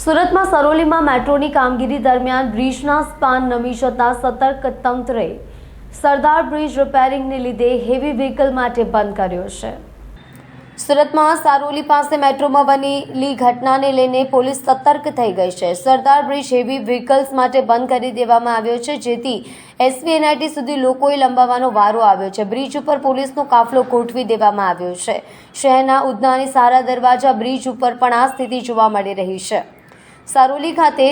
સુરતમાં સરોલીમાં મેટ્રોની કામગીરી દરમિયાન બ્રિજના સ્પાન નમી જતા સતર્ક તંત્રે સરદાર બ્રિજ રિપેરિંગને લીધે હેવી વ્હીકલ માટે બંધ કર્યો છે। સુરતમાં સારોલી પાસે મેટ્રોમાં બનેલી ઘટનાને લઈને પોલીસ સતર્ક થઈ ગઈ છે। સરદાર બ્રિજ હેવી વ્હીકલ્સ માટે બંધ કરી દેવામાં આવ્યો છે, જેથી SVNIT સુધી લોકોએ લંબાવવાનો વારો આવ્યો છે। બ્રિજ ઉપર પોલીસનો કાફલો ગોઠવી દેવામાં આવ્યો છે। શહેરના ઉધનાની સારા દરવાજા બ્રિજ ઉપર પણ આ સ્થિતિ જોવા મળી રહી છે। સારોલી ખાતે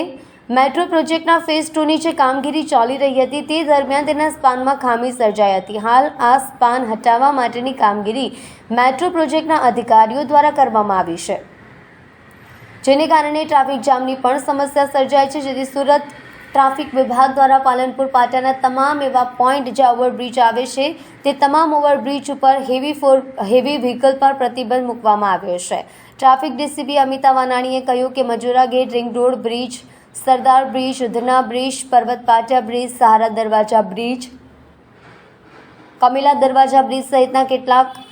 મેટ્રો પ્રોજેક્ટના ફેઝ 2ની જે કામગીરી ચાલી રહી હતી તે દરમિયાન તેના સ્પાનમાં ખામી સર્જાઈ હતી। હાલ આ સ્પાન હટાવવા માટેની કામગીરી મેટ્રો પ્રોજેક્ટના અધિકારીઓ દ્વારા કરવામાં આવી છે, જેને કારણે ટ્રાફિક જામની પણ સમસ્યા સર્જાય છે, જેથી સુરત ટ્રાફિક વિભાગ દ્વારા પાલનપુર પાટાના તમામ એવા પોઈન્ટ જ્યાં ઓવરબ્રિજ આવે છે તે તમામ ઓવરબ્રિજ ઉપર હેવી વ્હીકલ પર પ્રતિબંધ મૂકવામાં આવ્યો છે। ટ્રાફિક ડીસીપી અમિતા વાનાણીએ કહ્યું કે Majura gate, ring road bridge, Sardar bridge, Udhna bridge, Parvat Patiya bridge, સહારા દરવાજા બ્રિજ, કમિલા દરવાજા બ્રિજ સહિતના કેટલાક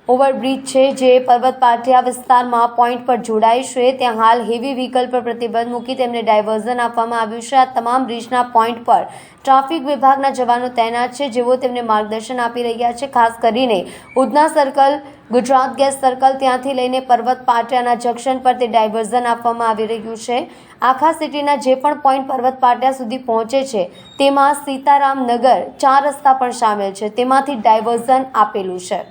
ઓવરબ્રિજ છે જે પર્વત પાટિયા વિસ્તારમાં પોઈન્ટ પર જોડાય છે, ત્યાં હાલ હેવી વ્હીકલ પર પ્રતિબંધ મૂકી તેમને ડાયવર્ઝન આપવામાં આવ્યું છે। આ તમામ બ્રિજના પોઈન્ટ પર ટ્રાફિક વિભાગના જવાનો તૈનાત છે, જેઓ તેમને માર્ગદર્શન આપી રહ્યા છે। ખાસ કરીને Udhna circle, Gujarat gas circle, ત્યાંથી લઈને પર્વત પાટિયાના જંકશન પર તે ડાયવર્ઝન આપવામાં આવી રહ્યું છે। આખા સિટીના જે પણ પોઈન્ટ પર્વત પાટિયા સુધી પહોંચે છે તેમાં સીતારામ નગર 4 રસ્તા પણ સામેલ છે, તેમાંથી ડાયવર્ઝન આપેલું છે।